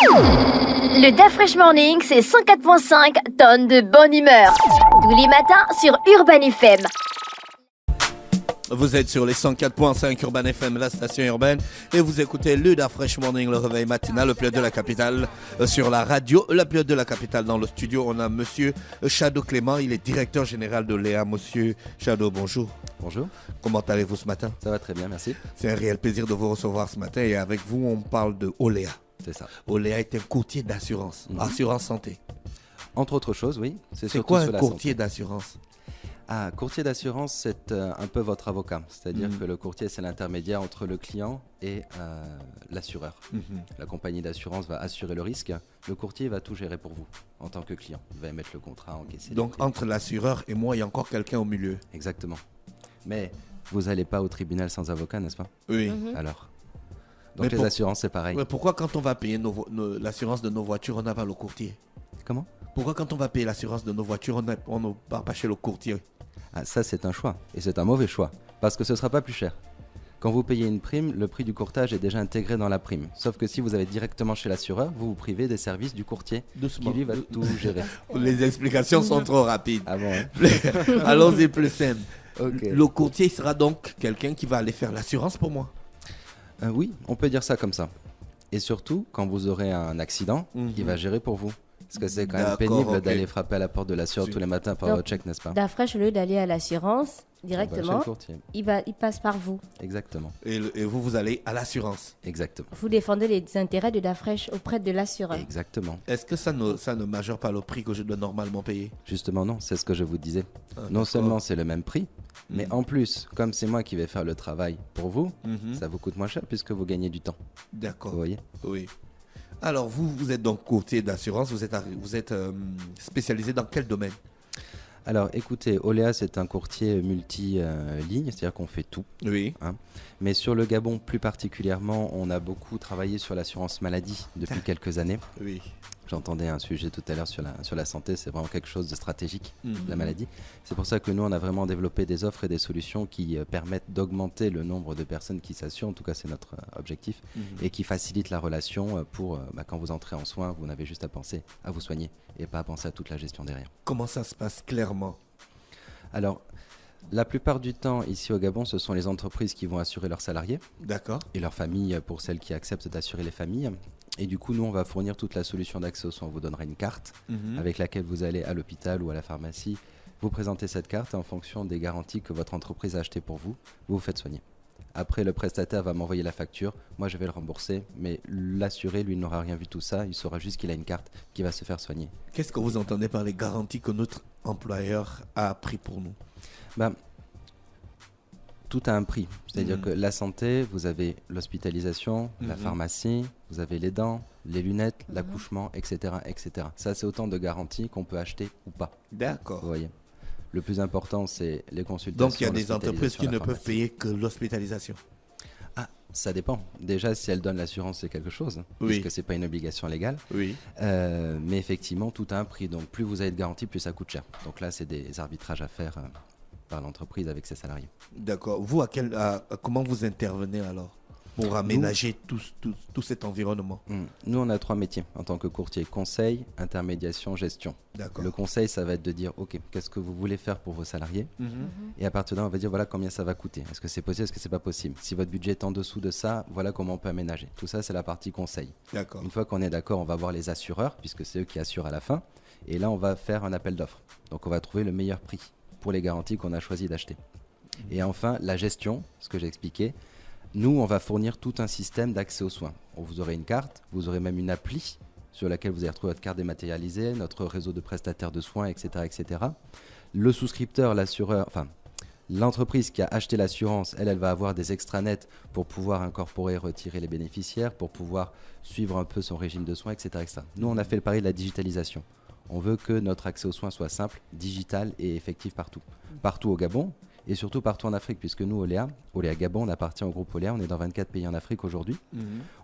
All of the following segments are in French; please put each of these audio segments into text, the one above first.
Le DAF Fresh Morning, c'est 104.5 tonnes de bonne humeur. Tous les matins sur Urban FM. Vous êtes sur les 104.5 Urban FM, la station urbaine, et vous écoutez le DAF Fresh Morning, le réveil matinal, le pilote de la capitale sur la radio. Le pilote de la capitale dans le studio, on a monsieur Shadow Clément, il est directeur général de Léa. Monsieur Shadow, bonjour. Bonjour. Comment allez-vous ce matin? Ça va très bien, merci. C'est un réel plaisir de vous recevoir ce matin, et avec vous, on parle de Oléa. C'est ça. Oléa est un courtier d'assurance, assurance santé. Entre autres choses, oui. C'est quoi un courtier d'assurance? Courtier d'assurance, c'est un peu votre avocat. C'est-à-dire que le courtier, c'est l'intermédiaire entre le client et l'assureur. La compagnie d'assurance va assurer le risque. Le courtier va tout gérer pour vous en tant que client. Il va émettre le contrat, encaisser. Donc entre l'assureur et moi, il y a encore quelqu'un au milieu. Exactement. Mais vous n'allez pas au tribunal sans avocat, n'est-ce pas? Oui. Alors donc les assurances, c'est pareil. Mais pourquoi quand on va payer l'assurance de nos voitures, on n'a pas le courtier? Comment? Pourquoi quand on va payer l'assurance de nos voitures, on ne part pas chez le courtier? Ça, c'est un choix. Et c'est un mauvais choix. Parce que ce ne sera pas plus cher. Quand vous payez une prime, le prix du courtage est déjà intégré dans la prime. Sauf que si vous allez directement chez l'assureur, vous vous privez des services du courtier qui lui va tout gérer. Les explications sont trop rapides. Ah bon, hein? Allons-y plus simple. Okay. Le courtier sera donc quelqu'un qui va aller faire l'assurance pour moi? Oui, on peut dire ça comme ça. Et surtout, quand vous aurez un accident, il va gérer pour vous. Parce que c'est quand même pénible d'aller frapper à la porte de l'assureur tous les matins pour avoir votre chèque, n'est-ce pas? DAF, au lieu d'aller à l'assurance directement, il passe par vous. Exactement. Et vous allez à l'assurance? Exactement. Vous défendez les intérêts de DAF auprès de l'assureur? Exactement. Est-ce que ça ne majeure pas le prix que je dois normalement payer? Justement non, c'est ce que je vous disais. Non seulement c'est le même prix, mais en plus, comme c'est moi qui vais faire le travail pour vous, ça vous coûte moins cher puisque vous gagnez du temps. D'accord. Vous voyez? Oui. Alors, vous êtes donc courtier d'assurance, vous êtes spécialisé dans quel domaine? Alors, écoutez, Oléa, c'est un courtier multi-ligne, c'est-à-dire qu'on fait tout. Oui. Mais sur le Gabon, plus particulièrement, on a beaucoup travaillé sur l'assurance maladie depuis quelques années. Oui. J'entendais un sujet tout à l'heure sur la santé, c'est vraiment quelque chose de stratégique, la maladie. C'est pour ça que nous, on a vraiment développé des offres et des solutions qui permettent d'augmenter le nombre de personnes qui s'assurent, en tout cas c'est notre objectif, et qui facilitent la relation pour, quand vous entrez en soins, vous n'avez juste à penser à vous soigner et pas à penser à toute la gestion derrière. Comment ça se passe clairement? Alors, la plupart du temps, ici au Gabon, ce sont les entreprises qui vont assurer leurs salariés. D'accord. Et leurs familles, pour celles qui acceptent d'assurer les familles. Et du coup, nous, on va fournir toute la solution d'accès aux soins. On vous donnera une carte avec laquelle vous allez à l'hôpital ou à la pharmacie. Vous présentez cette carte et en fonction des garanties que votre entreprise a achetées pour vous, vous vous faites soigner. Après, le prestataire va m'envoyer la facture. Moi, je vais le rembourser. Mais l'assuré, lui, n'aura rien vu tout ça. Il saura juste qu'il a une carte qui va se faire soigner. Qu'est-ce que vous entendez par les garanties que notre employeur a pris pour nous? Tout a un prix. C'est-à-dire que la santé, vous avez l'hospitalisation, la pharmacie, vous avez les dents, les lunettes, l'accouchement, etc., etc. Ça, c'est autant de garanties qu'on peut acheter ou pas. D'accord. Vous voyez. Le plus important, c'est les consultations. Donc, il y a des entreprises qui ne peuvent payer que l'hospitalisation. Ça dépend. Déjà, si elles donnent l'assurance, c'est quelque chose, puisque ce n'est pas une obligation légale. Oui. Mais effectivement, tout a un prix. Donc, plus vous avez de garanties, plus ça coûte cher. Donc là, c'est des arbitrages à faire par l'entreprise avec ses salariés. D'accord. Vous, comment vous intervenez alors pour aménager tout cet environnement? Nous, on a 3 métiers en tant que courtier: conseil, intermédiation, gestion. D'accord. Le conseil, ça va être de dire, OK, qu'est-ce que vous voulez faire pour vos salariés? Et à partir de là, on va dire, voilà combien ça va coûter. Est-ce que c'est possible, est-ce que c'est pas possible? Si votre budget est en dessous de ça, voilà comment on peut aménager. Tout ça, c'est la partie conseil. D'accord. Une fois qu'on est d'accord, on va voir les assureurs, puisque c'est eux qui assurent à la fin. Et là, on va faire un appel d'offres. Donc, on va trouver le meilleur prix pour les garanties qu'on a choisi d'acheter. Et enfin, la gestion, ce que j'ai expliqué. Nous, on va fournir tout un système d'accès aux soins. Vous aurez une carte, vous aurez même une appli sur laquelle vous allez retrouver votre carte dématérialisée, notre réseau de prestataires de soins, etc., etc. Le souscripteur, l'assureur, l'entreprise qui a acheté l'assurance, elle va avoir des extranets pour pouvoir incorporer, retirer les bénéficiaires, pour pouvoir suivre un peu son régime de soins, etc., etc. Nous, on a fait le pari de la digitalisation. On veut que notre accès aux soins soit simple, digital et effectif partout. Partout au Gabon et surtout partout en Afrique, puisque nous, Oléa Gabon, on appartient au groupe Oléa, on est dans 24 pays en Afrique aujourd'hui.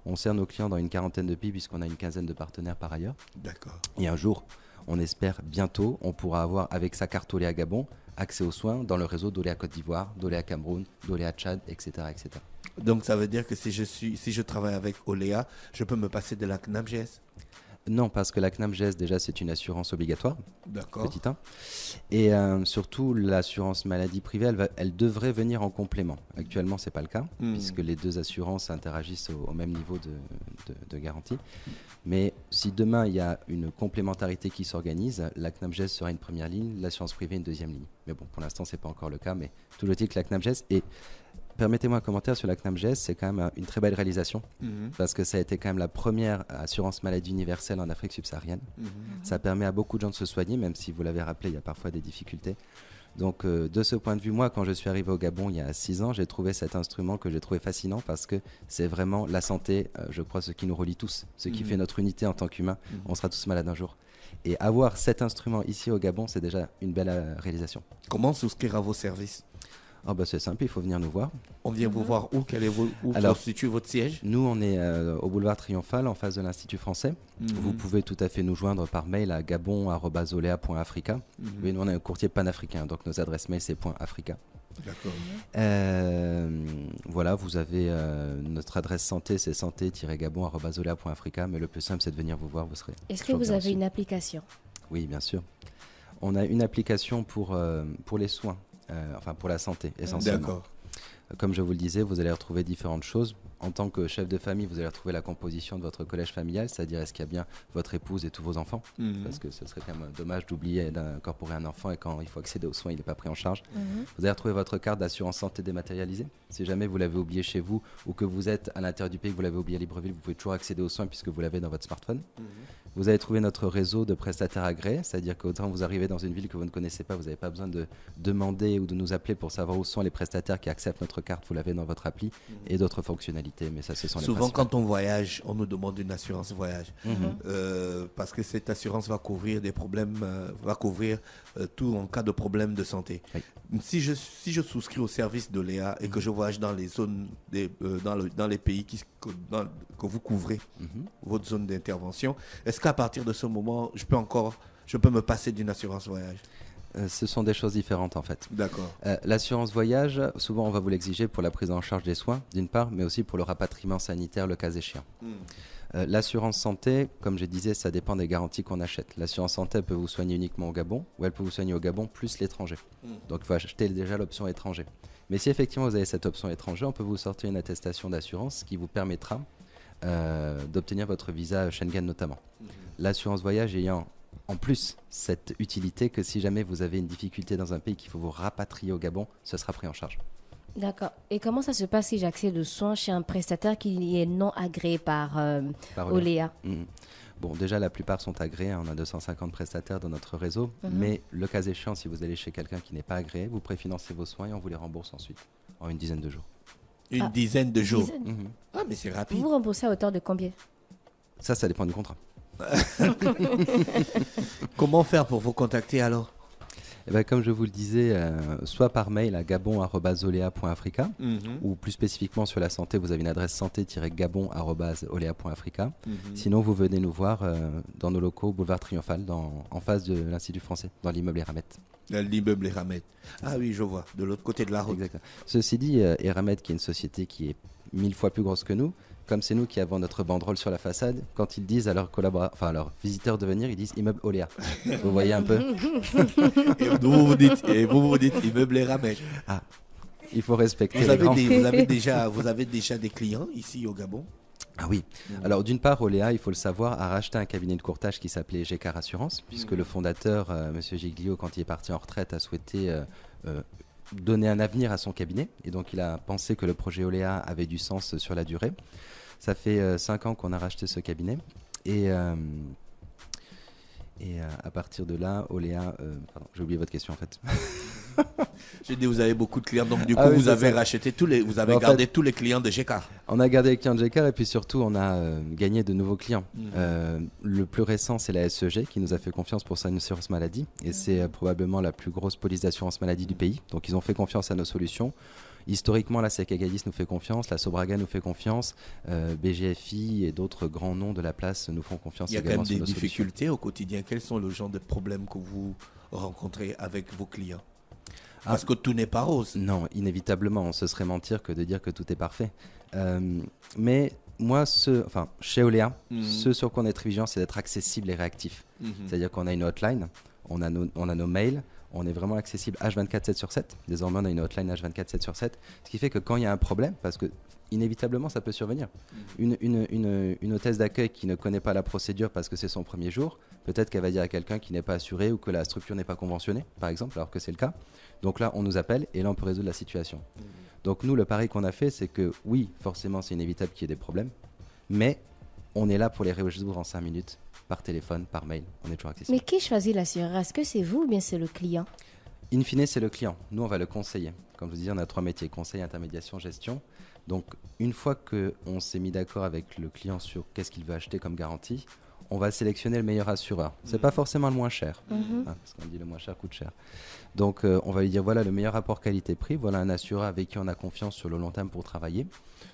On sert nos clients dans une quarantaine de pays puisqu'on a une quinzaine de partenaires par ailleurs. D'accord. Et un jour, on espère bientôt, on pourra avoir avec sa carte Oléa Gabon accès aux soins dans le réseau d'Oléa Côte d'Ivoire, d'Oléa Cameroun, d'Oléa Tchad, etc., etc. Donc ça veut dire que si je travaille avec Oléa, je peux me passer de la CNAMGS? Non, parce que la CNAMGS, déjà, c'est une assurance obligatoire. D'accord. Petit 1. Et surtout, l'assurance maladie privée, elle devrait venir en complément. Actuellement, ce n'est pas le cas, puisque les deux assurances interagissent au même niveau de garantie. Mais si demain, il y a une complémentarité qui s'organise, la CNAMGS sera une première ligne, l'assurance privée une deuxième ligne. Mais bon, pour l'instant, ce n'est pas encore le cas, mais toujours dit que la CNAMGS est... Permettez-moi un commentaire sur la CNAMGS, c'est quand même une très belle réalisation parce que ça a été quand même la première assurance maladie universelle en Afrique subsaharienne. Ça permet à beaucoup de gens de se soigner, même si vous l'avez rappelé, il y a parfois des difficultés. Donc de ce point de vue, moi, quand je suis arrivé au Gabon il y a 6 ans, j'ai trouvé cet instrument que j'ai trouvé fascinant parce que c'est vraiment la santé, je crois, ce qui nous relie tous, ce qui fait notre unité en tant qu'humains. On sera tous malades un jour. Et avoir cet instrument ici au Gabon, c'est déjà une belle réalisation. Comment souscrire à vos services? C'est simple, il faut venir nous voir. On vient vous voir où? Où se situe votre siège? Nous, on est au boulevard Triomphal, en face de l'Institut français. Vous pouvez tout à fait nous joindre par mail à gabon@olea.africa. Oui, nous, on est un courtier panafricain, donc nos adresses mail, c'est .africa. D'accord. Voilà, vous avez notre adresse santé, c'est santé-gabon@olea.africa, mais le plus simple, c'est de venir vous voir, vous serez. Est-ce que vous avez une application? Oui, bien sûr. On a une application pour les soins. Pour la santé, essentiellement. D'accord. Comme je vous le disais, vous allez retrouver différentes choses. En tant que chef de famille, vous allez retrouver la composition de votre collège familial, c'est-à-dire est-ce qu'il y a bien votre épouse et tous vos enfants, parce que ce serait quand même dommage d'oublier d'incorporer un enfant et quand il faut accéder aux soins, il n'est pas pris en charge. Vous allez retrouver votre carte d'assurance santé dématérialisée. Si jamais vous l'avez oublié chez vous ou que vous êtes à l'intérieur du pays, que vous l'avez oublié à Libreville, vous pouvez toujours accéder aux soins puisque vous l'avez dans votre smartphone. Vous allez trouver notre réseau de prestataires agréés, c'est-à-dire qu'autant vous arrivez dans une ville que vous ne connaissez pas, vous n'avez pas besoin de demander ou de nous appeler pour savoir où sont les prestataires qui acceptent notre carte, vous l'avez dans votre appli et d'autres fonctionnalités, mais ça ce sont les Souvent principales. quand on voyage, on nous demande une assurance voyage parce que cette assurance va couvrir des problèmes, va couvrir tout en cas de problème de santé. Oui. Si je souscris au service de Léa et que je voyage dans les zones, dans les pays que vous couvrez, votre zone d'intervention, est-ce qu'à partir de ce moment, je peux me passer d'une assurance voyage? Ce sont des choses différentes en fait. D'accord. L'assurance voyage, souvent on va vous l'exiger pour la prise en charge des soins d'une part, mais aussi pour le rapatriement sanitaire le cas échéant. L'assurance santé, comme je disais, ça dépend des garanties qu'on achète. L'assurance santé peut vous soigner uniquement au Gabon ou elle peut vous soigner au Gabon plus l'étranger. Donc il faut acheter déjà l'option étranger. Mais si effectivement vous avez cette option étranger, on peut vous sortir une attestation d'assurance qui vous permettra d'obtenir votre visa Schengen notamment. L'assurance voyage ayant en plus cette utilité que si jamais vous avez une difficulté dans un pays qu'il faut vous rapatrier au Gabon, ce sera pris en charge. D'accord. Et comment ça se passe si j'accède aux soins chez un prestataire qui est non agréé par Oléa? Bon, déjà, la plupart sont agréés. On a 250 prestataires dans notre réseau. Mais le cas échéant, si vous allez chez quelqu'un qui n'est pas agréé, vous préfinancez vos soins et on vous les rembourse ensuite en une dizaine de jours. Une dizaine de jours. Ah, mais c'est rapide. Vous remboursez à hauteur de combien? Ça dépend du contrat. Comment faire pour vous contacter alors? Comme je vous le disais, soit par mail à gabon@olea.africa ou plus spécifiquement sur la santé, vous avez une adresse santé-gabon@olea.africa. Sinon, vous venez nous voir dans nos locaux, boulevard Triomphal, en face de l'Institut français, dans l'immeuble Eramet. L'immeuble Eramet. Ah oui, je vois, de l'autre côté de la route. Exactement. Ceci dit, Eramet, qui est une société qui est 1000 fois plus grosse que nous, comme c'est nous qui avons notre banderole sur la façade, quand ils disent à leurs leurs visiteurs de venir, ils disent immeuble Oléa. Vous voyez un peu? Et vous dites immeuble Eramet. Ah, il faut respecter. Vous avez déjà des clients ici au Gabon? Ah oui. Alors d'une part, Oléa, il faut le savoir, a racheté un cabinet de courtage qui s'appelait Gécar Assurance, puisque le fondateur, M. Giglio, quand il est parti en retraite, a souhaité donner un avenir à son cabinet. Et donc il a pensé que le projet Oléa avait du sens sur la durée. Ça fait 5 ans qu'on a racheté ce cabinet. Et à partir de là, Oléa... pardon, j'ai oublié votre question en fait. J'ai dit vous avez beaucoup de clients, donc du coup vous avez racheté vous avez gardé tous les clients de Gécar. On a gardé les clients de Gécar et puis surtout on a gagné de nouveaux clients. Le plus récent c'est la SEG qui nous a fait confiance pour sa assurance maladie et c'est probablement la plus grosse police d'assurance maladie du pays. Donc ils ont fait confiance à nos solutions. Historiquement, la SEC Agadis nous fait confiance, la Sobraga nous fait confiance, BGFI et d'autres grands noms de la place nous font confiance. Il y a quand même des difficultés au quotidien. Quels sont le genre de problèmes que vous rencontrez avec vos clients? Parce que tout n'est pas rose. Non, inévitablement, ce serait mentir que de dire que tout est parfait. Mais moi, chez Oléa, ce sur quoi on est très vigilant, c'est d'être accessible et réactif. C'est-à-dire qu'on a une hotline, on a nos mails, on est vraiment accessible H24 7 sur 7. Désormais, on a une hotline H24 7 sur 7. Ce qui fait que quand il y a un problème, parce que inévitablement, ça peut survenir. Une hôtesse d'accueil qui ne connaît pas la procédure parce que c'est son premier jour, peut-être qu'elle va dire à quelqu'un qui n'est pas assuré ou que la structure n'est pas conventionnée, par exemple, alors que c'est le cas. Donc là, on nous appelle et là, on peut résoudre la situation. Donc nous, le pari qu'on a fait, c'est que oui, forcément, c'est inévitable qu'il y ait des problèmes, mais on est là pour les résoudre en 5 minutes, par téléphone, par mail. On est toujours accessible. Mais qui choisit l'assureur? Est-ce que c'est vous ou bien c'est le client? In fine, c'est le client. Nous, on va le conseiller. Comme je vous disais, on a 3 métiers, conseil, intermédiation, gestion. Donc, une fois qu'on s'est mis d'accord avec le client sur qu'est-ce qu'il veut acheter comme garantie, on va sélectionner le meilleur assureur. C'est pas forcément le moins cher, parce qu'on dit le moins cher coûte cher. Donc, on va lui dire, voilà le meilleur rapport qualité-prix, voilà un assureur avec qui on a confiance sur le long terme pour travailler.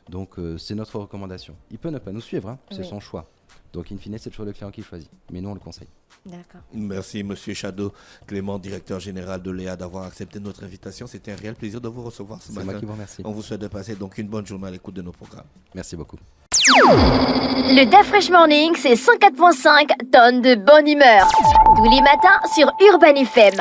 Donc, c'est notre recommandation. Il peut ne pas nous suivre, c'est son choix. Donc, in fine, c'est toujours le client qui choisit. Mais nous, on le conseille. D'accord. Merci, Monsieur Shadow Clément, directeur général de Léa, d'avoir accepté notre invitation. C'était un réel plaisir de vous recevoir ce matin. C'est moi qui vous remercie. On vous souhaite de passer donc une bonne journée à l'écoute de nos programmes. Merci beaucoup. Le DA Fresh Morning, c'est 104.5 tonnes de bonne humeur. Tous les matins sur Urban FM.